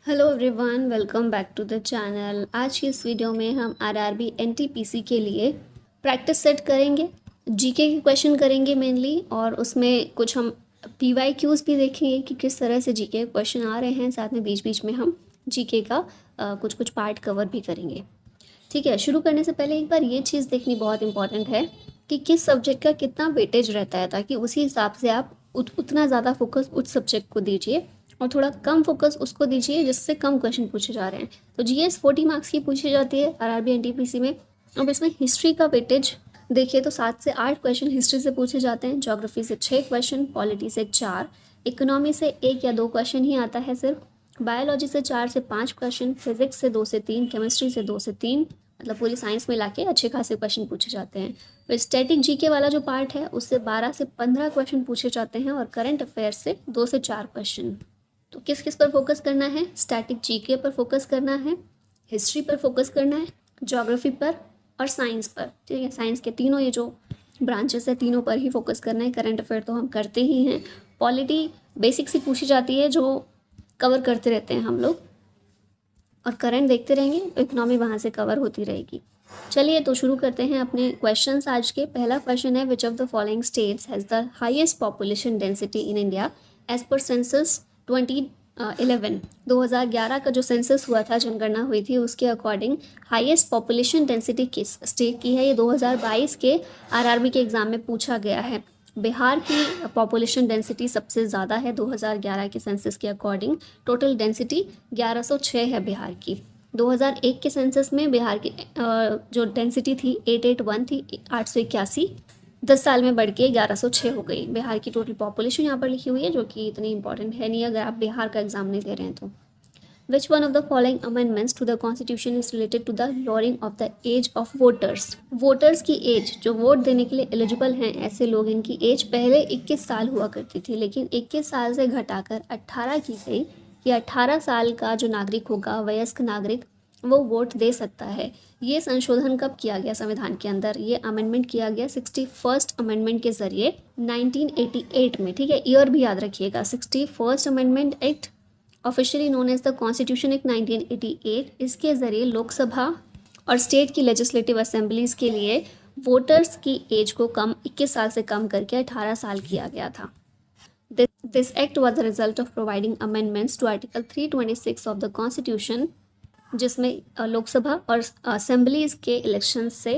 Hello everyone, welcome back to the channel. आज की इस वीडियो में हम आरआरबी एनटीपीसी के लिए प्रैक्टिस सेट करेंगे। जीके के क्वेश्चन करेंगे मेनली, और उसमें कुछ हम पीवाईक्यूज़ भी देखेंगे कि किस तरह से जीके के क्वेश्चन आ रहे हैं। साथ में बीच बीच में हम जीके का कुछ कुछ पार्ट कवर भी करेंगे। ठीक है, शुरू करने से पहले एक बार ये चीज़ देखनी बहुत इंपॉर्टेंट है कि किस सब्जेक्ट का कितना वेटेज रहता है, ताकि उसी हिसाब से आप उतना ज़्यादा फोकस उस सब्जेक्ट को दीजिए और थोड़ा कम फोकस उसको दीजिए जिससे कम क्वेश्चन पूछे जा रहे हैं। तो जीएस 40 मार्क्स की पूछी जाती है आरआरबी एनटीपीसी में। अब इसमें हिस्ट्री का वेटेज देखिए तो 7 से 8 क्वेश्चन हिस्ट्री से पूछे जाते हैं, ज्योग्राफी से 6 क्वेश्चन, पॉलिटी से 4, इकोनॉमी से 1 या 2 क्वेश्चन ही आता है सिर्फ, बायोलॉजी से 4 से 5 क्वेश्चन, फिजिक्स से 2 से 3, केमिस्ट्री से 2 से 3, मतलब पूरी साइंस में लाके अच्छे खासे क्वेश्चन पूछे जाते हैं। फिर स्टैटिक जीके वाला जो पार्ट है उससे 12 से 15 क्वेश्चन पूछे जाते हैं, और करंट अफेयर्स से 2 से 4 क्वेश्चन। तो किस किस पर फोकस करना है? स्टैटिक जीके पर फोकस करना है, हिस्ट्री पर फोकस करना है, ज्योग्राफी पर और साइंस पर। ठीक है, साइंस के तीनों ये जो ब्रांचेस है तीनों पर ही फोकस करना है। करंट अफेयर तो हम करते ही हैं, पॉलिटी बेसिक से पूछी जाती है जो कवर करते रहते हैं हम लोग, और करंट देखते रहेंगे तो इकोनॉमी वहाँ से कवर होती रहेगी। चलिए तो शुरू करते हैं अपने क्वेश्चंस आज के। पहला क्वेश्चन है, which of the following states has the highest population density in India as per census 2011। 2011 का जो सेंसस हुआ था, जनगणना हुई थी, उसके अकॉर्डिंग हाईएस्ट पॉपुलेशन डेंसिटी किस स्टेट की है? ये 2022 के आरआरबी के एग्ज़ाम में पूछा गया है। बिहार की पॉपुलेशन डेंसिटी सबसे ज़्यादा है 2011 के सेंसस के अकॉर्डिंग। टोटल डेंसिटी 1106 है बिहार की। 2001 के सेंसस में बिहार की जो डेंसिटी थी 881 थी, 881। 10 साल में बढ़ के 1106 हो गई। बिहार की टोटल पॉपुलेशन यहाँ पर लिखी हुई है, जो कि इतनी इंपॉर्टेंट है नहीं अगर आप बिहार का एग्जाम नहीं दे रहे हैं तो। Which one of the following amendments to the constitution is related to the lowering of the age of voters? Voters की एज, जो वोट देने के लिए एलिजिबल हैं ऐसे लोग, इनकी एज पहले 21 साल हुआ करती थी, लेकिन 21 साल से घटाकर 18 की गई कि 18 साल का जो नागरिक होगा, वयस्क नागरिक, वो वोट दे सकता है। ये संशोधन कब किया गया संविधान के अंदर? ये अमेंडमेंट किया गया 61st अमेंडमेंट के जरिए 1988 में। ठीक है, ईयर भी याद रखिएगा, 61st amendment act, officially known as the constitution act 1988। इसके ज़रिए लोकसभा और स्टेट की लेजिस्लेटिव असेंबलीज़ के लिए वोटर्स की एज को 21 साल से कम करके 18 साल किया गया था। This act was the result of providing amendments to article 326 of the constitution, जिसमें लोकसभा और असेंबलीज़ के इलेक्शन से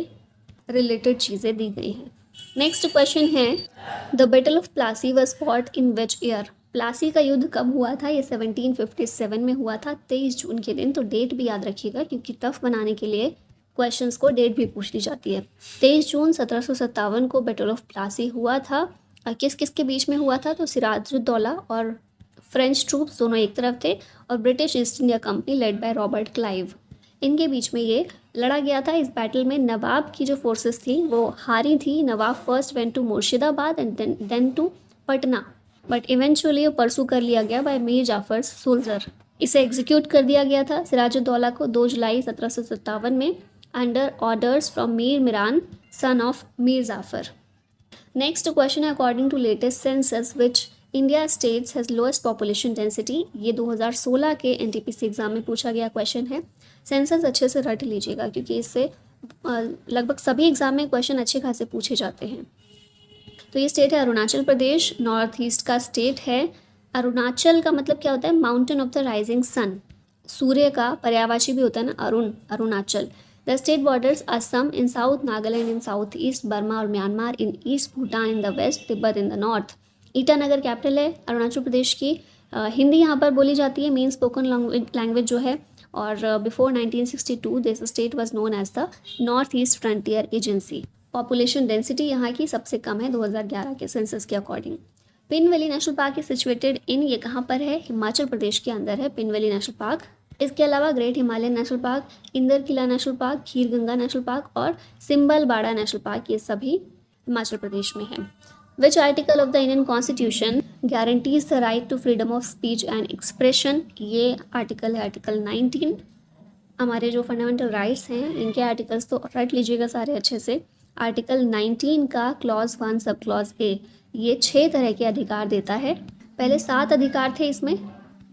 रिलेटेड चीज़ें दी गई हैं। नेक्स्ट क्वेश्चन है, the battle of Plassey was fought in which year? Plassey का युद्ध कब हुआ था? ये 1757 में हुआ था, 23 जून के दिन। तो डेट भी याद रखिएगा, क्योंकि टफ बनाने के लिए क्वेश्चंस को डेट भी पूछ ली जाती है। 23 जून 1757 को बैटल ऑफ प्लासी हुआ था। किस किस के बीच में हुआ था? तो सिराजुद्दौला और फ्रेंच ट्रूप्स दोनों एक तरफ थे, और British east India company led by Robert Clive, इनके बीच में ये लड़ा गया था। इस बैटल में नवाब की जो फोर्सेस थी वो हारी थी। Nawab first went to Murshidabad and then to Patna, but eventually वो परसू कर लिया गया बाय मीर जाफर सोल्जर। इसे एग्जीक्यूट कर दिया गया था सिराजुद्दौला को 2 जुलाई 1757 में, under orders from Mir Miran, son of Mir Jafar. Next question है, according to latest census which India states has lowest population density? ये 2016 के एनटीपीसी एग्जाम में पूछा गया क्वेश्चन है। सेंसस अच्छे से रट लीजिएगा, क्योंकि इससे लगभग सभी एग्जाम में क्वेश्चन अच्छे खासे पूछे जाते हैं। तो ये स्टेट है अरुणाचल प्रदेश, नॉर्थ ईस्ट का स्टेट है। अरुणाचल का मतलब क्या होता है? Mountain of the rising sun, सूर्य का पर्यायवाची भी होता है ना, Arunachal. The state borders Assam in south, Nagaland in south east, Burma और Myanmar in east, Bhutan in the west, Tibet in the north. Itanagar capital है अरुणाचल प्रदेश की। हिंदी यहाँ पर बोली जाती है, मेन स्पोकन लैंग्वेज जो है। और before 1962 this state was known as the north east frontier agency. Population density यहाँ की सबसे कम है 2011 के सेंसस के अकॉर्डिंग। Pin valley national park is situated in, ये कहाँ पर है? हिमाचल प्रदेश के अंदर है पिन वैली नेशनल पार्क। इसके अलावा great Himalayan national park, Inder Kila national park, Kheer Ganga national park और सिम्बल बाड़ा नेशनल पार्क, ये सभी हिमाचल प्रदेश में है। Which article of the Indian constitution guarantees the right to freedom of speech and expression? ये आर्टिकल है आर्टिकल 19। हमारे जो फंडामेंटल राइट्स हैं इनके आर्टिकल्स तो रट लीजिएगा सारे अच्छे से। आर्टिकल 19 का क्लॉज 1 सब क्लॉज ए, ये 6 तरह के अधिकार देता है। पहले 7 अधिकार थे इसमें,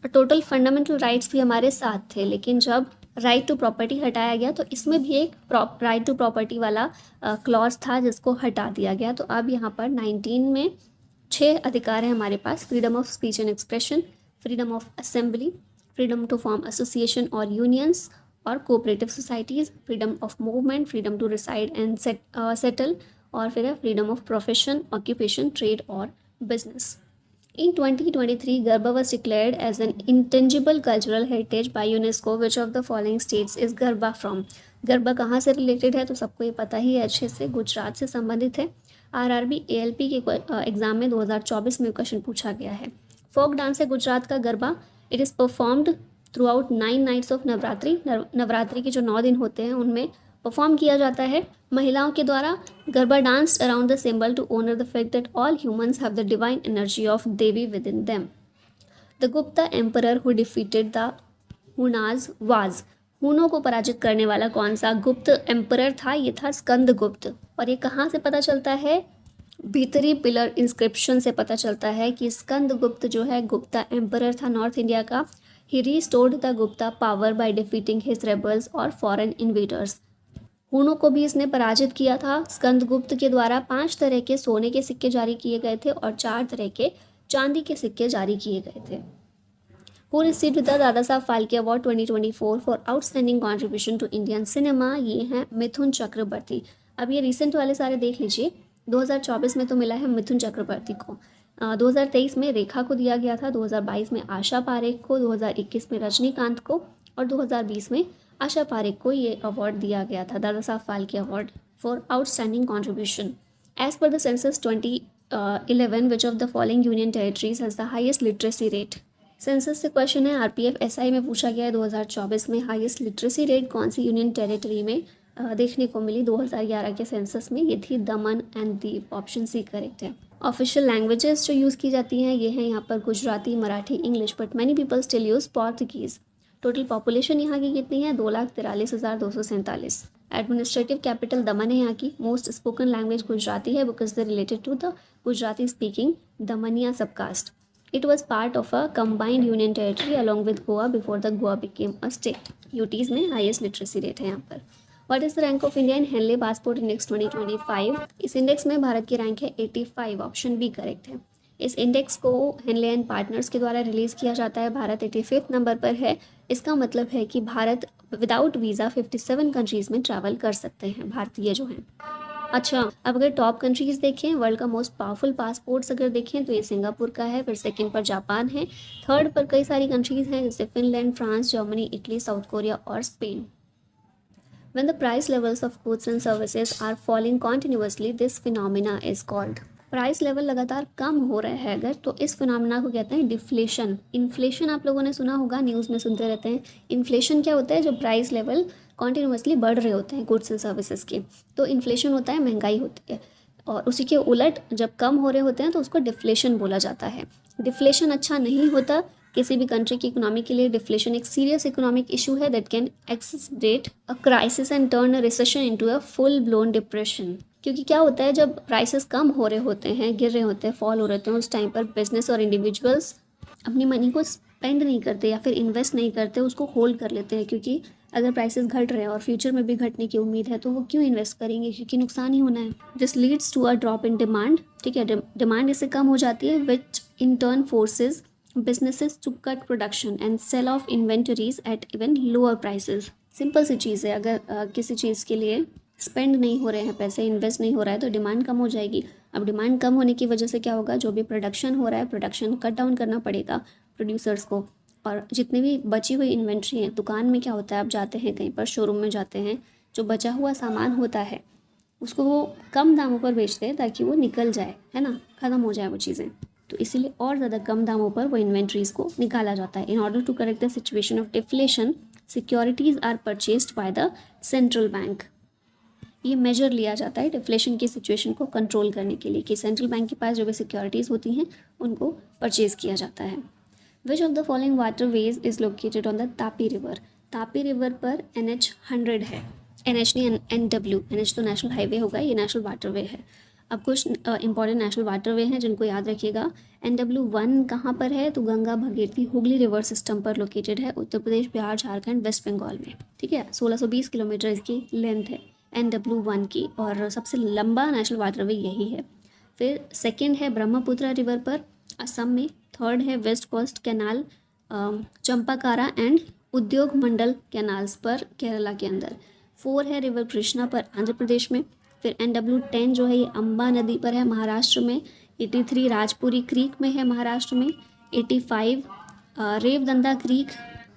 टोटल फंडामेंटल राइट्स भी हमारे साथ थे, लेकिन जब राइट टू प्रॉपर्टी हटाया गया तो इसमें भी एक राइट टू प्रॉपर्टी वाला क्लॉज था जिसको हटा दिया गया। तो अब यहाँ पर 19 में 6 अधिकार हैं हमारे पास: freedom of speech and expression, freedom of assembly, freedom to form association और यूनियंस और cooperative societies, freedom of movement, freedom to reside and settle, और फिर है freedom of profession, occupation, trade और business. In 2023, Garba was declared as an intangible cultural heritage by UNESCO. Which of the following states is Garba from? Garba कहाँ से related है तो सबको ये पता ही है अच्छे से, गुजरात से संबंधित है। आरआरबी एएलपी के एग्जाम में 2024 में क्वेश्चन पूछा गया है। फोक डांस है गुजरात का Garba. It is performed throughout 9 nights of Navratri. Navratri के जो 9 दिन होते हैं उनमें परफॉर्म किया जाता है महिलाओं के द्वारा। Garba danced around the symbol to honour the fact that all humans have the divine energy of Devi within them. The Gupta emperor who defeated the Hunas was. हुनों को पराजित करने वाला कौन सा गुप्त एम्परर था? ये था स्कंदगुप्त। और ये कहाँ से पता चलता है? भीतरी पिलर इंस्क्रिप्शन से पता चलता है कि स्कंदगुप्त जो है गुप्ता एम्परर था नॉर्थ इंडिया का। He restored the Gupta power by defeating his rebels और फॉरेन इन्वेडर्स। हुनों को भी इसने पराजित किया था स्कंदगुप्त के द्वारा। 5 तरह के सोने के सिक्के जारी किए गए थे और 4 तरह के चांदी के सिक्के जारी किए गए थे। Who received the Dada Saheb Phalke award 2024 for outstanding contribution to Indian cinema? ये हैं मिथुन चक्रवर्ती। अब ये रिसेंट वाले सारे देख लीजिए। 2024 में तो मिला है मिथुन चक्रवर्ती को, 2023 में रेखा को दिया गया था, 2022 में आशा पारेख को, 2021 में रजनीकांत को और 2020 में आशा पारेख को ये अवार्ड दिया गया था, Dada Saheb Phalke award for outstanding contribution. As per the census 2011 which of the following union territories has the highest literacy rate? Census से क्वेश्चन है, आरपीएफ एसआई में पूछा गया है 2024 में हाईएस्ट लिटरेसी रेट कौन सी यूनियन टेरिटरी में देखने को मिली 2011 के सेंसस में? ये थी Daman and Diu. Option C correct है। ऑफिशियल लैंग्वेजेस जो यूज़ की जाती हैं ये हैं यहाँ पर Gujarati, Marathi, English, but many people still use Portuguese. Total population यहाँ की कितनी है? 2,43,247। एडमिनिस्ट्रेटिव कैपिटल दमन है यहाँ की। मोस्ट स्पोकन लैंग्वेज गुजराती है because they related to the Gujarati speaking Damania subcaste. It was part of a combined union territory along with Goa before the Goa became a state. UTs में highest literacy rate है यहाँ पर। What is the rank of India in Henley passport index 2025? इस index में भारत की rank है 85। Option B correct है। इस इंडेक्स को हेनले एंड पार्टनर्स के द्वारा रिलीज़ किया जाता है। भारत 85वें नंबर पर है। इसका मतलब है कि भारत विदाउट वीज़ा 57 कंट्रीज़ में ट्रैवल कर सकते हैं भारतीय जो हैं। अच्छा, अब अगर टॉप कंट्रीज़ देखें, वर्ल्ड का मोस्ट पावरफुल पासपोर्ट्स अगर देखें तो ये सिंगापुर का है, फिर सेकंड पर जापान है, थर्ड पर कई सारी कंट्रीज़ हैं जैसे Finland, France, Germany, Italy, south Korea और Spain. When the price levels of goods and services are falling continuously, this phenomena is called। Price level लगातार कम हो रहा है अगर तो इस फिनोमिना को कहते हैं डिफ्लेशन। इन्फ्लेशन आप लोगों ने सुना होगा, न्यूज़ में सुनते रहते हैं। इन्फ्लेशन क्या होता है? जब प्राइस लेवल कॉन्टीन्यूसली बढ़ रहे होते हैं गुड्स एंड सर्विसेज के, तो इन्फ्लेशन होता है, महंगाई होती है। और उसी के उलट जब कम हो रहे होते हैं तो उसको डिफ्लेशन बोला जाता है। डिफ्लेशन अच्छा नहीं होता किसी भी कंट्री की इकोनॉमी के लिए। डिफ्लेशन एक सीरियस इकोनॉमिक इशू है that can accelerate a crisis and turn a recession into a full blown depression. क्योंकि क्या होता है जब प्राइसेस कम हो रहे होते हैं, गिर रहे होते हैं, फॉल हो रहे होते हैं, उस टाइम पर बिजनेस और इंडिविजुअल्स अपनी मनी को स्पेंड नहीं करते या फिर इन्वेस्ट नहीं करते, उसको होल्ड कर लेते हैं। क्योंकि अगर प्राइसेस घट रहे हैं और फ्यूचर में भी घटने की उम्मीद है तो वो क्यों इन्वेस्ट करेंगे, क्योंकि नुकसान ही होना है। This leads to a drop in demand. ठीक है, डिमांड इससे कम हो जाती है which in turn forces businesses to cut production and sell off inventories at even lower prices। Simple सी चीज़ है, अगर किसी चीज़ के लिए स्पेंड नहीं हो रहे हैं पैसे, इन्वेस्ट नहीं हो रहा है तो डिमांड कम हो जाएगी। अब डिमांड कम होने की वजह से क्या होगा? जो भी प्रोडक्शन हो रहा है प्रोडक्शन कट डाउन करना पड़ेगा प्रोड्यूसर्स को। और जितनी भी बची हुई इन्वेंट्री है, दुकान में क्या होता है, आप जाते हैं कहीं पर शोरूम में जाते हैं, जो बचा हुआ सामान होता है उसको वो कम दामों पर बेचते हैं ताकि वो निकल जाए, है ना, ख़त्म हो जाए वो चीज़ें। तो इसीलिए और ज़्यादा कम दामों पर वो इन्वेंट्रीज़ को निकाला जाता है। In order to correct the situation of deflation, securities are purchased by the central bank. ये मेजर लिया जाता है डिफ्लेशन की सिचुएशन को कंट्रोल करने के लिए कि सेंट्रल बैंक के पास जो भी सिक्योरिटीज़ होती हैं उनको परचेज़ किया जाता है। Which of the following water veg is located on the Tapi river? Tapi river पर NH 100 है। NH नहीं, NW। NH तो नेशनल हाईवे होगा, ये नेशनल वाटरवे है। अब कुछ इंपॉर्टेंट नेशनल वाटरवे हैं जिनको याद रखिएगा। NW1 कहाँ पर है, तो गंगा भगीरथी हुगली रिवर सिस्टम पर लोकेटेड है, उत्तर प्रदेश, बिहार, झारखंड, वेस्ट बंगाल में। ठीक है, 1620 किलोमीटर इसकी लेंथ है NW1 की, और सबसे लंबा नेशनल वाटरवे यही है। फिर सेकेंड है ब्रह्मपुत्र रिवर पर असम में। थर्ड है west coast canal Champakara and उद्योग मंडल कैनाल्स पर केरला के अंदर। 4 है रिवर कृष्णा पर आंध्र प्रदेश में। फिर NW10 जो है ये अम्बा नदी पर है महाराष्ट्र में। 83 राजपुरी क्रीक में है महाराष्ट्र में। 85 रेवदंदा क्रीक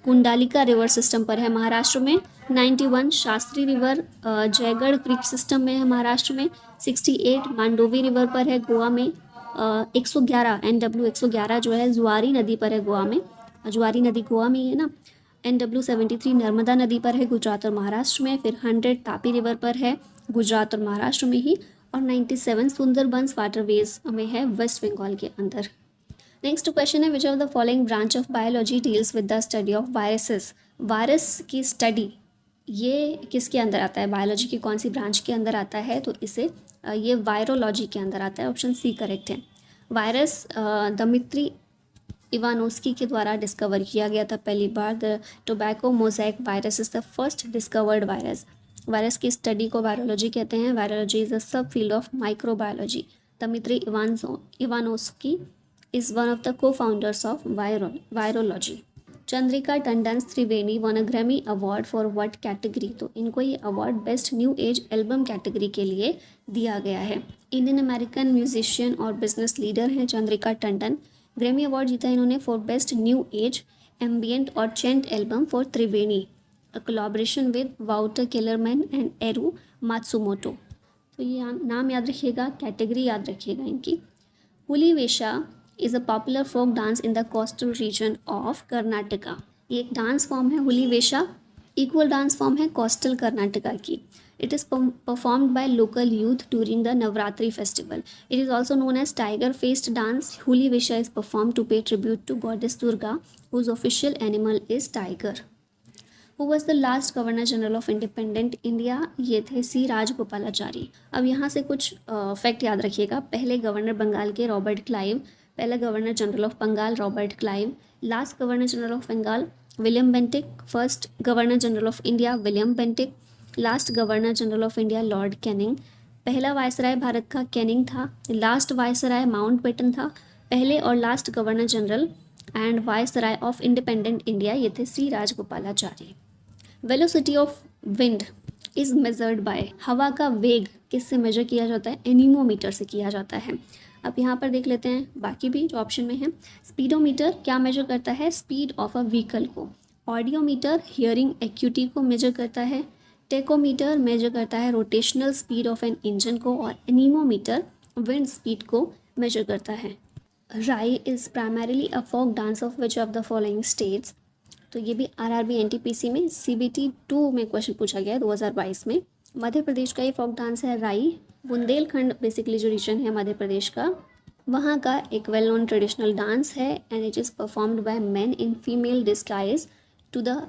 कुंडालिका रिवर सिस्टम पर है महाराष्ट्र में। 91 Shastri river Jaigarh creek system में है महाराष्ट्र में। 68 मांडोवी रिवर पर है गोवा में। 111 NW111 जो है जुआरी नदी पर है गोवा में। जुआरी नदी गोवा में ही है ना। NW73 नर्मदा नदी पर है गुजरात और महाराष्ट्र में। फिर 100 तापी रिवर पर है गुजरात और महाराष्ट्र में ही। और 97 सुंदरबंस वाटरवेज में है वेस्ट बंगाल के अंदर। नेक्स्ट क्वेश्चन है, which of the following branch of biology deals with the study of viruses. Virus की स्टडी ये किसके अंदर आता है, बायोलॉजी की कौन सी ब्रांच के अंदर आता है, तो इसे ये वायरोलॉजी के अंदर आता है। ऑप्शन सी करेक्ट है। वायरस दमित्री इवानोस्की के द्वारा डिस्कवर किया गया था पहली बार। The tobacco mosaic virus is the first discovered virus. Virus की स्टडी को वायरोलॉजी कहते हैं। Virology is a sub field of microbiology. Dmitri Ivanovsky is one of the cofounders of virology. Chandrika Tandon Triveni won a Grammy award for what category, तो इनको ये award best new age album category के लिए दिया गया है। इंडियन अमेरिकन म्यूजिशियन और business leader हैं चंद्रिका टंडन। ग्रैमी अवार्ड जीता इन्होंने for best new age ambient और chant album for Triveni, a collaboration with Wouter Kellerman and Eru Matsumoto. तो ये नाम याद रखिएगा, कैटेगरी याद रखिएगा इनकी। Hulivesha is a popular folk dance in the coastal region of Karnataka. ये एक डांस फॉर्म है हुलीवेशा, इक्वल डांस फॉर्म है कोस्टल कर्नाटका की। It is performed by local youth during the Navratri festival. It is also known as tiger-faced dance. Hulivisha is performed to pay tribute to goddess Durga, whose official animal is tiger. Who was the last Governor General of Independent India? ये थे C Rajagopalachari. अब यहाँ से कुछ fact याद रखिएगा। पहले governor Bengal के रॉबर्ट क्लाइव, पहला governor general of Bengal Robert Clive, last governor general of Bengal William Bentinck, first governor general of India William Bentinck, last governor general of India Lord Canning, पहला वायसराय भारत का कैनिंग था, last viceroy Mountbatten था, पहले और लास्ट governor general and viceroy of independent India ये थे C Rajagopalachari. Velocity of wind is measured by, हवा का वेग किससे मेजर किया जाता है, एनीमोमीटर से किया जाता है। अब यहाँ पर देख लेते हैं बाकी भी जो ऑप्शन में है। स्पीडोमीटर क्या मेजर करता है, स्पीड ऑफ अ व्हीकल को। ऑडियोमीटर हियरिंग एक्यूटी को मेजर करता है। टेकोमीटर मेजर करता है rotational speed of an engine को। और एनीमोमीटर विंड स्पीड को मेजर करता है। Rai is primarily a folk dance of which of the following states, तो ये भी RRB NTPC में CBT 2 में क्वेश्चन पूछा गया है 2022 में। मध्य प्रदेश का ये फोक डांस है राई। बुंदेलखंड बेसिकली जो रीजन है मध्य प्रदेश का, वहाँ का एक वेल नोन ट्रेडिशनल डांस है and it is performed by men in female disguise to the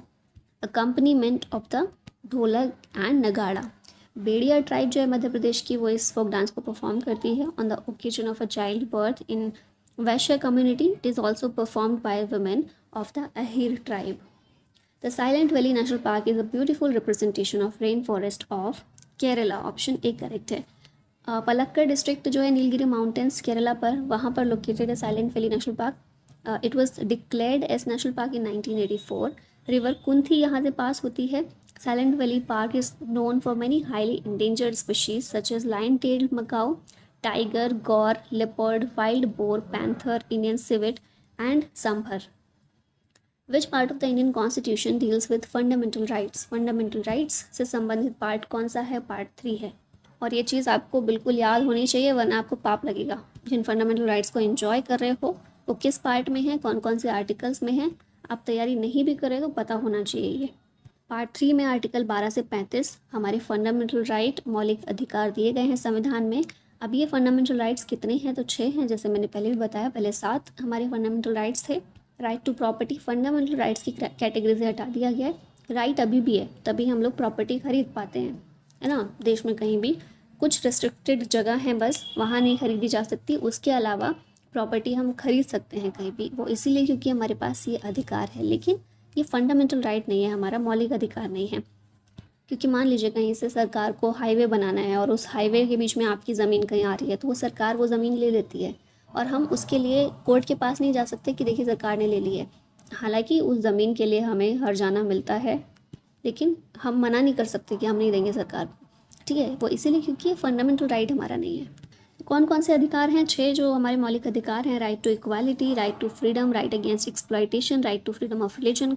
accompaniment of the dholak and nagada. Bedia tribe जो है मध्य प्रदेश की, वो इस फोक डांस को परफॉर्म करती है on the occasion of a child birth in Vaishya community. It is also performed by women of the Ahir tribe. The silent valley national park is a beautiful representation of rain forest of Kerala. Option A correct है। Palakkad district जो है Nilgiri mountains Kerala पर, वहाँ पर located है silent valley national park. It was declared as national park in 1984। River Kunthi यहाँ से पास होती है। Silent Valley Park is known for many highly endangered species such as lion-tailed macaw, tiger, gaur, leopard, wild boar, panther, Indian civet, and sambar. Which part of the Indian Constitution deals with fundamental rights? Fundamental rights से संबंधित part कौन सा है? Part 3 है। और ये चीज़ आपको बिल्कुल याद होनी चाहिए वरना आपको पाप लगेगा। जिन फंडामेंटल राइट्स को एंजॉय कर रहे हो वो किस पार्ट में है, कौन कौन से आर्टिकल्स में है, आप तैयारी नहीं भी करें तो पता होना चाहिए ये। पार्ट 3 में आर्टिकल 12 से 35 हमारे फंडामेंटल राइट मौलिक अधिकार दिए गए हैं संविधान में। अब ये फंडामेंटल राइट्स कितने हैं, तो 6 हैं, जैसे मैंने पहले भी बताया। पहले 7 हमारे फंडामेंटल राइट्स थे। Right to property fundamental rights की कैटेगरी से हटा दिया गया है। राइट अभी भी है, तभी हम लोग प्रॉपर्टी खरीद पाते हैं, है ना। देश में कहीं भी कुछ रिस्ट्रिक्टेड जगह हैं बस, वहाँ नहीं खरीदी जा सकती, उसके अलावा प्रॉपर्टी हम खरीद सकते हैं कहीं भी। वो इसीलिए क्योंकि हमारे पास ये अधिकार है, लेकिन ये फंडामेंटल राइट नहीं है, हमारा मौलिक अधिकार नहीं है। क्योंकि मान लीजिए कहीं से सरकार को हाईवे बनाना है और उस हाईवे के बीच में आपकी ज़मीन कहीं आ रही है, तो वो सरकार वो ज़मीन ले लेती है और हम उसके लिए कोर्ट के पास नहीं जा सकते कि देखिए सरकार ने ले ली है। हालांकि उस ज़मीन के लिए हमें हर्जाना मिलता है, लेकिन हम मना नहीं कर सकते कि हम नहीं देंगे सरकार को, ठीक है। वो इसीलिए क्योंकि ये फंडामेंटल राइट हमारा नहीं है। कौन कौन से अधिकार हैं? 6 जो हमारे मौलिक अधिकार हैं: right to equality, right to freedom, right against exploitation, right to freedom of religion,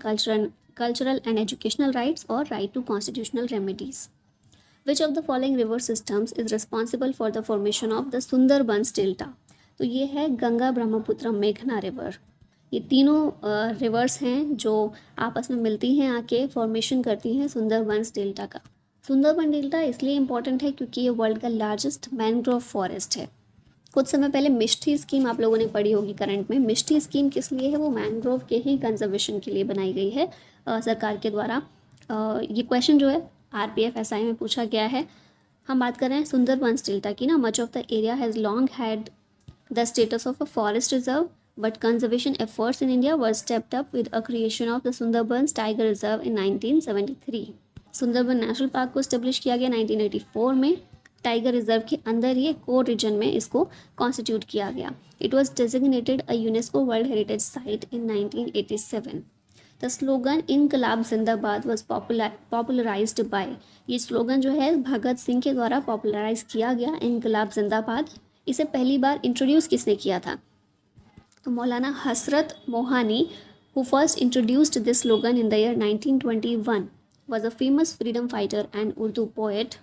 cultural and educational rights और right to constitutional remedies. Which of the following river systems is responsible for the formation of the Sundarbans delta? तो ये है गंगा, ब्रह्मपुत्र, मेघना river. ये तीनों reverse हैं जो आपस में मिलती हैं, आके फॉर्मेशन करती हैं सुंदरबंस डेल्टा का। सुंदरबन डेल्टा इसलिए इम्पॉर्टेंट है क्योंकि ये वर्ल्ड का लार्जेस्ट मैनग्रोव फॉरेस्ट है। कुछ समय पहले मिष्टी स्कीम आप लोगों ने पढ़ी होगी करंट में। मिष्टी स्कीम किस लिए है? वो मैनग्रोव के ही कंजर्वेशन के लिए बनाई गई है सरकार के द्वारा। ये क्वेश्चन जो है RPF SI में पूछा गया है। हम बात कर रहे हैं सुंदरबंस डेल्टा की ना। Much of the area has long had the status of a forest reserve, but conservation efforts in India were stepped up with a creation of the Sundarbans tiger reserve in 1973। Sundarban national park को establish किया गया 1984 में। Tiger reserve के अंदर ही core reason में इसको constitute किया गया। It was designated a UNESCO world heritage site in 1987। The slogan इनकलाब जिंदाबाद वॉज पॉपुलराइज्ड बाय, ये स्लोगन जो है भगत सिंह के द्वारा पॉपुलराइज किया गया, इनकलाब जिंदाबाद। इसे पहली बार इंट्रोड्यूस किसने किया था? तो मौलाना हसरत Mohani, who first introduced this slogan in the year 1921, was a famous freedom fighter and Urdu poet.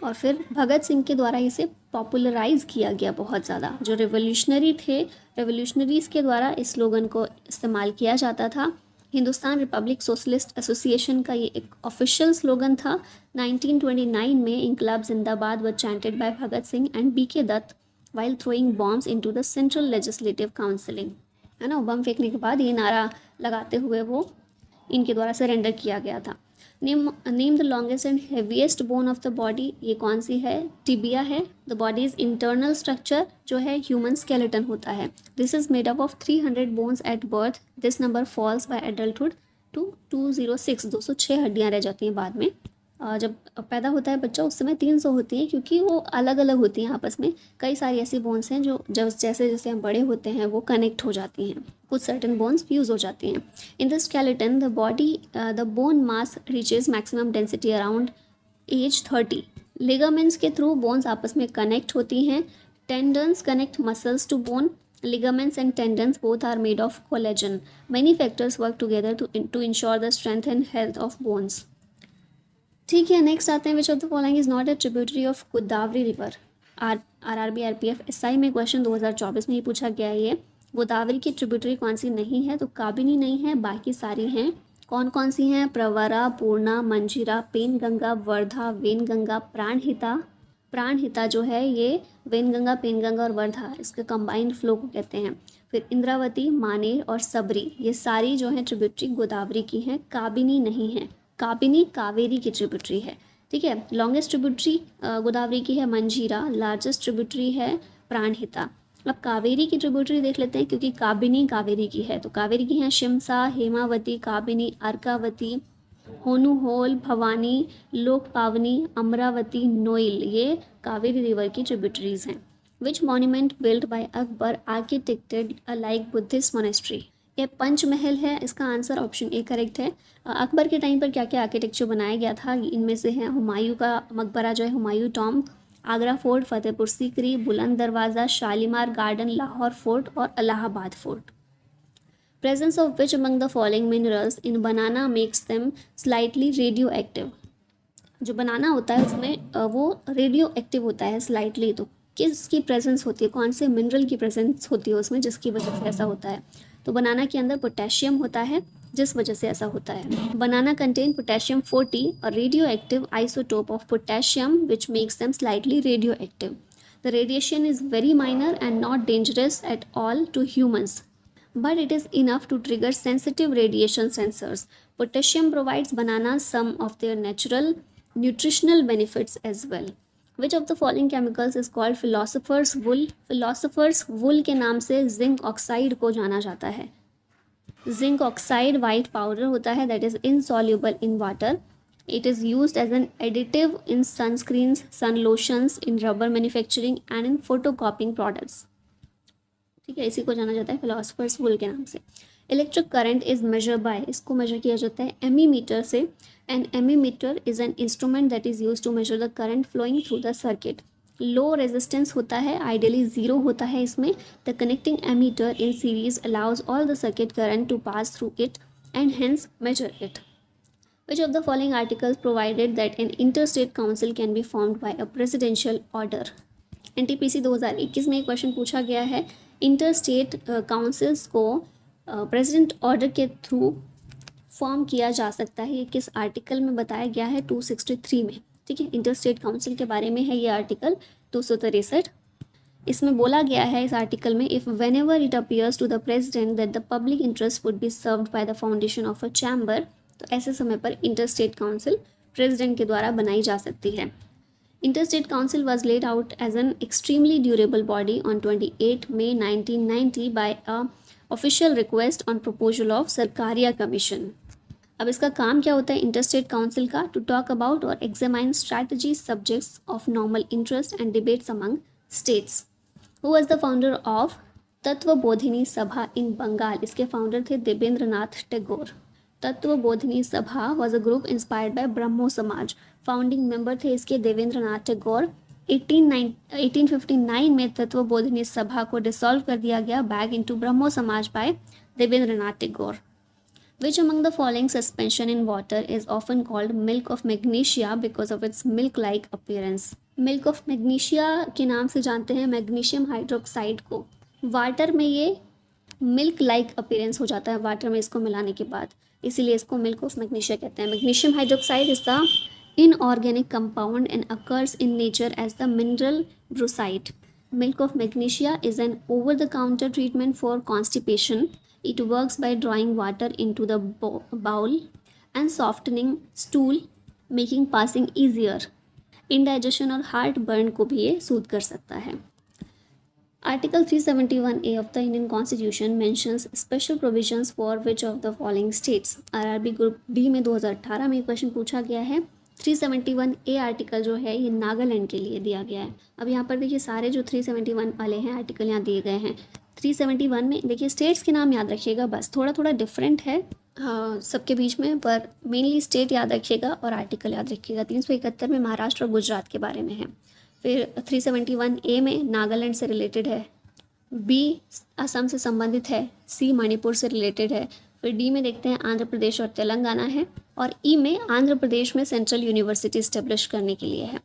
और फिर भगत सिंह के द्वारा इसे पॉपुलराइज किया गया बहुत ज़्यादा। जो रेवोल्यूशनरी थे, रेवोल्यूशनरीज के द्वारा इस स्लोगन को इस्तेमाल किया जाता था। हिंदुस्तान रिपब्लिक सोशलिस्ट एसोसिएशन का ये एक ऑफिशियल स्लोगन था। 1929 में Inquilab Zindabad was chanted by Bhagat Singh and BK Dutt while throwing bombs into the central legislative councilling, है ना। बम फेंकने के बाद ये नारा लगाते हुए वो इनके द्वारा सरेंडर किया गया था। Name the longest and heaviest bone of the body, ये कौन सी है? टिबिया है। The body is internal structure जो है ह्यूमन स्केलेटन होता है। This is made up of 300 bones at birth. This number falls by adulthood to 206, 206 हड्डियाँ रह जाती हैं बाद में। जब पैदा होता है बच्चा उस समय 300 होती हैं, क्योंकि वो अलग अलग होती हैं आपस में। कई सारी ऐसी बोन्स हैं जो जब जैसे जैसे हम बड़े होते हैं वो कनेक्ट हो जाती हैं, कुछ सर्टेन बोन्स फ्यूज़ हो जाती हैं। In the skeleton the bone mass reaches maximum density around age 30। Ligaments के थ्रू बोन्स आपस में कनेक्ट होती हैं। Tendons connect muscles to bone. Ligaments and tendons both are made of collagen. Many factors work together to ensure the strength and health of bones. ठीक है, next आते हैं। विच of the following is not a tributary of Godavari river? RRB RPF SI में question 2024 में ही पूछा गया है। ये गोदावरी की ट्रिब्यूटरी कौन सी नहीं है? तो काबिनी नहीं है, बाकी सारी हैं। कौन कौन सी हैं? प्रवरा, पूर्णा, मंजीरा, पेनगंगा, वर्धा, वेनगंगा, प्राणहिता। प्राणहिता जो है ये वेनगंगा, पेनगंगा और वर्धा इसके कंबाइंड फ्लो को कहते हैं। फिर इंद्रावती, मानेर और सबरी, ये सारी जो हैं ट्रिब्यूटरी गोदावरी की हैं, काबिनी नहीं है। काबिनी कावेरी की ट्रिब्यूटरी है, ठीक है। लॉन्गेस्ट ट्रिब्यूटरी गोदावरी की है मंजीरा, लार्जेस्ट ट्रिब्यूटरी है प्राणहिता। अब कावेरी की ट्रिब्यूटरी देख लेते हैं, क्योंकि काबिनी कावेरी की है। तो कावेरी की हैं शिमसा, हेमावती, काबिनी, अर्कावती, होनुहोल, भवानी, लोकपावनी, अमरावती, नोइल, ये कावेरी रिवर की ट्रिब्यूटरीज हैं। Which monument built by Akbar architected a like Buddhist monastery? ये पंचमहल है। इसका आंसर ऑप्शन A करेक्ट है। अकबर के टाइम पर क्या क्या आर्किटेक्चर बनाया गया था? इनमें से है हुमायूं का मकबरा जो है हुमायूं टॉम्ब, आगरा फोर्ट, फतेहपुर सीकरी, बुलंद दरवाज़ा, शालीमार गार्डन, लाहौर फोर्ट और Allahabad fort. Presence of which among the following minerals in banana makes them slightly radio active? जो बनाना होता है उसमें वो रेडियो एक्टिव होता है स्लाइटली, तो किसकी प्रेजेंस होती है, कौन से मिनरल की प्रेजेंस होती है उसमें जिसकी वजह से ऐसा होता है? तो बनाना के अंदर पोटेशियम होता है, जिस वजह से ऐसा होता है। बनाना कंटेन पोटेशियम 40, और radioactive isotope of potassium which makes them slightly radioactive. The radiation is very minor and not dangerous at all to humans, but it is enough to trigger sensitive radiation sensors. Potassium provides bananas some of their natural nutritional benefits as well. Which of the following chemicals is called philosopher's wool? Philosopher's wool के नाम से zinc oxide को जाना जाता है। Zinc oxide white powder होता है that is insoluble in water. It is used as an additive in sunscreens, sun lotions, in rubber manufacturing and in photocopying products. ठीक है, इसी को जाना जाता है फिलोसोफर्स वुल के नाम से। Electric current is measure by, इसको मेजर किया जाता है एमीमीटर से। An ammeter is an instrument that is use to measure the current flowing through the circuit. Low resistance होता है, आइडियली जीरो होता है इसमें। The connecting ammeter in series allows all the circuit current to pass through it and hence measure it. Which of the following articles provided that an interstate council can be formed by a presidential order? NTPC 2021 में एक question पूछा गया है, interstate councils को president order के through form किया जा सकता है। ये किस आर्टिकल में बताया गया है? 263 में। ठीक है, इंटरस्टेट काउंसिल के बारे में है ये आर्टिकल 263। इसमें बोला गया है इस आर्टिकल में, if whenever it appears to the president that the public interest would be served by the foundation of a chamber, तो ऐसे समय पर इंटरस्टेट काउंसिल प्रेसिडेंट के द्वारा बनाई जा सकती है। Interstate council was laid out as an extremely durable body on 28 May 1990 by a official request on proposal of Sarkaria commission. अब इसका काम क्या होता है इंटरस्टेट काउंसिल का? टू टॉक अबाउट और examine strategy subjects of normal interest and debates among states. Who was the founder of Tattvabodhini Sabha in Bengal? इसके founder थे Devendra Nath Tagore. Tattwabodhini Sabha was a group inspired by Brahmo Samaj. Founding member थे इसके देवेंद्र नाथ टैगोर। 1859 में तत्वबोधिनी सभा को डिसॉल्व कर दिया गया back into Brahmo Samaj by Debendra Nath Tagore. Which among the following suspension in water is often called milk of magnesia because of its milk-like appearance? Milk of magnesia के नाम से जानते हैं मैग्नीशियम हाइड्रोक्साइड को। वाटर में ये मिल्क लाइक अपीयरेंस हो जाता है वाटर में इसको मिलाने के बाद, इसीलिए इसको मिल्क ऑफ मैग्नीशिया कहते हैं। Magnesium hydroxide is the inorganic compound and occurs in nature as the mineral brucite. Milk of magnesia is an over-the-counter treatment for constipation. It works by drawing water into the bowel and softening stool, making passing easier. Indigestion और heartburn को भी ये सूद कर सकता है। Article 371A of the Indian Constitution mentions special provisions for which of the following states? RRB group D में 2018 में question पूछा गया है। 371A आर्टिकल जो है ये नागालैंड के लिए दिया गया है। अब यहाँ पर देखिए सारे जो 371 वाले हैं आर्टिकल यहाँ दिए गए हैं। 371 में देखिए स्टेट्स के नाम याद रखिएगा, बस थोड़ा थोड़ा डिफरेंट है सबके बीच में, पर मेनली स्टेट याद रखिएगा और आर्टिकल याद रखिएगा। 371 में महाराष्ट्र और गुजरात के बारे में है। फिर 371A में नागालैंड से रिलेटेड है, बी असम से संबंधित है, सी मणिपुर से रिलेटेड है, फिर डी में देखते हैं आंध्र प्रदेश और तेलंगाना है, और ई में आंध्र प्रदेश में सेंट्रल यूनिवर्सिटी इस्टेब्लिश करने के लिए है।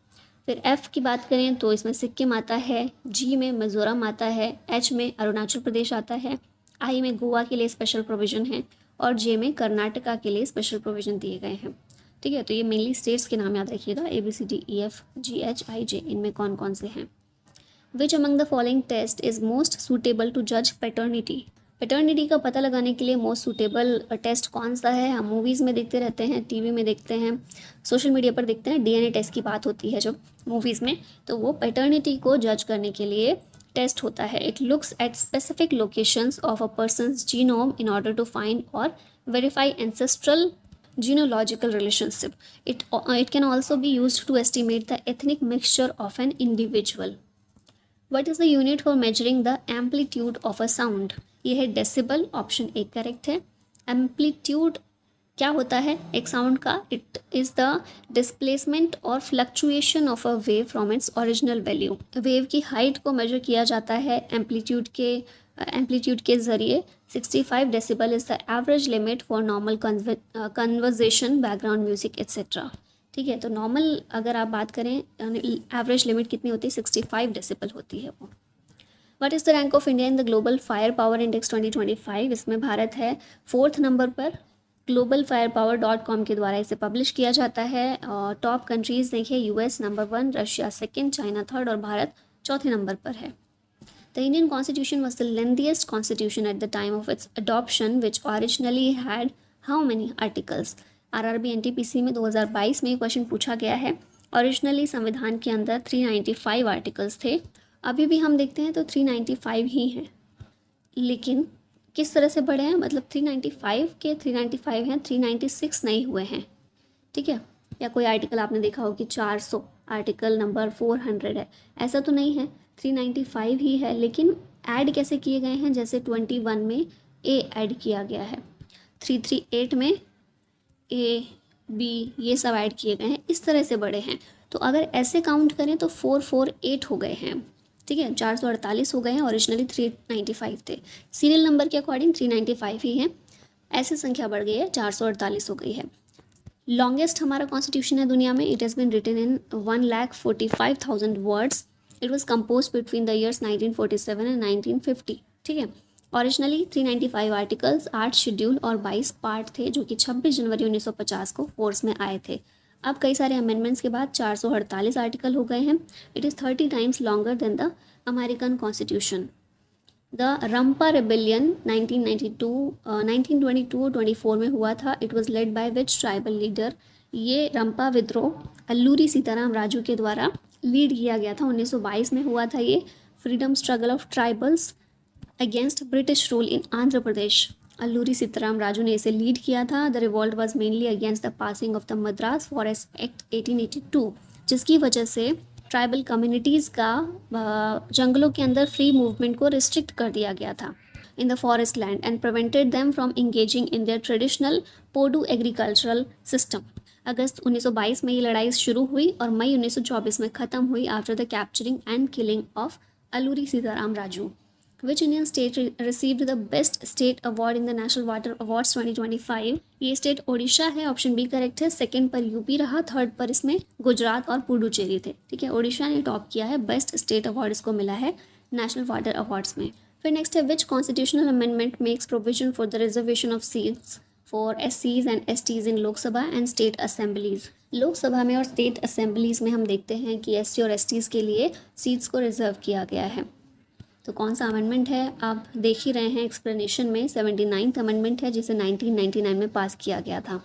फिर एफ की बात करें तो इसमें सिक्किम आता है, जी में मिजोरम आता है, एच में अरुणाचल प्रदेश आता है, आई में गोवा के लिए स्पेशल प्रोविज़न है, और जे में कर्नाटका के लिए स्पेशल प्रोविज़न दिए गए हैं। ठीक है, तो ये मेनली स्टेट्स के नाम याद रखिएगा, ABCDEFGHIJ, इनमें कौन कौन से हैं। Which among the following test is most suitable to जज पैटर्निटी? पैटर्निटी का पता लगाने के लिए मोस्ट सूटेबल टेस्ट कौन सा है? हम मूवीज़ में देखते रहते हैं, टीवी में देखते हैं, सोशल मीडिया पर देखते हैं, DNA टेस्ट की बात होती है जब मूवीज़ में, तो वो पैटर्निटी को जज करने के लिए टेस्ट होता है। It looks at specific locations of a person's genome in order to find और verify ancestral genealogical relationship. It can also be used to estimate the ethnic mixture of an individual. What is the unit for measuring the amplitude of a sound? ये है decibel, option A correct है। Amplitude क्या होता है एक sound का? It is the displacement और fluctuation of a wave from its original value. Wave की हाइट को मेजर किया जाता है एम्पलीट्यूड के ज़रिए। 65 decibel is the average limit for normal conversation, background music etcetera. ठीक है, तो नॉर्मल अगर आप बात करें एवरेज लिमिट कितनी होती है? 65 डेसिबल होती है वो। What is the rank of India in the global fire power index 2025? इसमें भारत है 4th नंबर पर। globalfirepower.com के द्वारा इसे पब्लिश किया जाता है। और टॉप कंट्रीज़ देखिए, US number 1, Russia 2nd, China 3rd और भारत 4थे नंबर पर है। The Indian constitution was the lengthiest constitution at the time of its adoption which originally had how many articles? RRB NTPC में 2022 में क्वेश्चन पूछा गया है। Originally संविधान के अंदर 395 आर्टिकल्स थे, अभी भी हम देखते हैं तो 395 ही हैं, लेकिन किस तरह से बढ़े हैं, मतलब 395 के 395 हैं, 396 नहीं हुए हैं, ठीक है। या कोई आर्टिकल आपने देखा हो कि 400, आर्टिकल नंबर 400 है, ऐसा तो नहीं है, 395 ही है, लेकिन ऐड कैसे किए गए हैं, जैसे 21 में ए ऐड किया गया है, 338 में ए बी ये सब ऐड किए गए हैं, इस तरह से बड़े हैं। तो अगर ऐसे काउंट करें तो 448 हो गए हैं, ठीक है, 448 हो गए हैं, ओरिजिनली 395 थे, सीरियल नंबर के अकॉर्डिंग 395 ही हैं, ऐसे संख्या बढ़ गई है, 448 हो गई है। लॉन्गेस्ट हमारा कॉन्स्टिट्यूशन है दुनिया में, it has been written in 1,45,000 words, it was compose between the years 1947 and 1950, ठीक है। ओरिजिनली 395 आर्टिकल्स, 8 शेड्यूल और 22 पार्ट थे, जो कि 26 जनवरी 1950 को फोर्स में आए थे। अब कई सारे अमेंडमेंट्स के बाद 448 आर्टिकल हो गए हैं, it is 30 times longer than the American constitution. The Rampa rebellion 1922-24 में हुआ था, it was led by which tribal leader, ये रंपा विद्रोह अल्लूरी सीताराम राजू के द्वारा लीड किया गया था, 1922 में हुआ था ये। Freedom struggle of tribals against British rule in Andhra Pradesh, Alluri Sitarama Raju ने इसे लीड किया था। The revolt was mainly against the passing of the Madras forest act 1882, जिसकी वजह से ट्राइबल कम्युनिटीज़ का जंगलों के अंदर फ्री मूवमेंट को रिस्ट्रिक्ट कर दिया गया था in the forest land and prevented them from engaging in their traditional podu agricultural system. अगस्त 1922 में ये लड़ाई शुरू हुई और मई 1924 में ख़त्म हुई after the capturing and killing of Alluri Sitarama Raju. Which Indian state received the best state award in the National Water Awards 2025? ये स्टेट ओडिशा है, ऑप्शन बी करेक्ट है। सेकंड पर यूपी रहा, थर्ड पर इसमें गुजरात और पुडुचेरी थे, ठीक है। ओडिशा ने टॉप किया है, बेस्ट स्टेट अवार्ड इसको मिला है नेशनल वाटर अवार्ड्स में। फिर नेक्स्ट है which constitutional amendment makes provision for the reservation of seats for SCs and STs in Lok Sabha and state assemblies. Lok Sabha में और स्टेट असेंबलीज में हम देखते हैं कि SC और STs के लिए सीट्स को रिजर्व किया गया है। तो कौन सा अमेंडमेंट है, आप देख ही रहे हैं एक्सप्लेनेशन में, 79th अमेंडमेंट है, जिसे 1999 में पास किया गया था।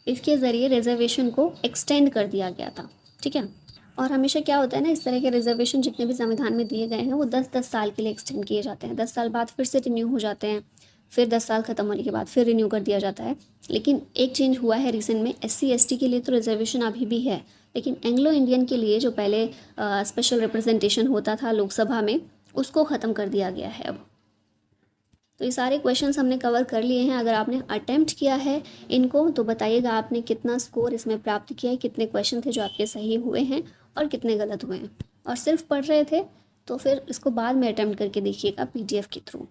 इसके ज़रिए रिजर्वेशन को एक्सटेंड कर दिया गया था, ठीक है। और हमेशा क्या होता है ना, इस तरह के रिजर्वेशन जितने भी संविधान में दिए गए हैं वो 10-10 साल के लिए एक्सटेंड किए जाते हैं, 10 साल बाद फिर से रिन्यू हो जाते हैं, फिर 10 साल ख़त्म होने के बाद फिर रिन्यू कर दिया जाता है। लेकिन एक चेंज हुआ है रिसेंट में, SC ST के लिए तो रिजर्वेशन अभी भी है, लेकिन एंग्लो इंडियन के लिए जो पहले स्पेशल रिप्रेजेंटेशन होता था लोकसभा में, उसको ख़त्म कर दिया गया है अब। तो ये सारे क्वेश्चंस हमने कवर कर लिए हैं। अगर आपने अटेम्प्ट किया है इनको तो बताइएगा आपने कितना स्कोर इसमें प्राप्त किया है, कितने क्वेश्चन थे जो आपके सही हुए हैं और कितने गलत हुए हैं। और सिर्फ पढ़ रहे थे तो फिर इसको बाद में अटेम्प्ट करके देखिएगा PDF के थ्रू।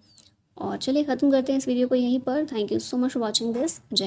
और चलिए ख़त्म करते हैं इस वीडियो को यहीं पर। Thank you so much for watching this. जय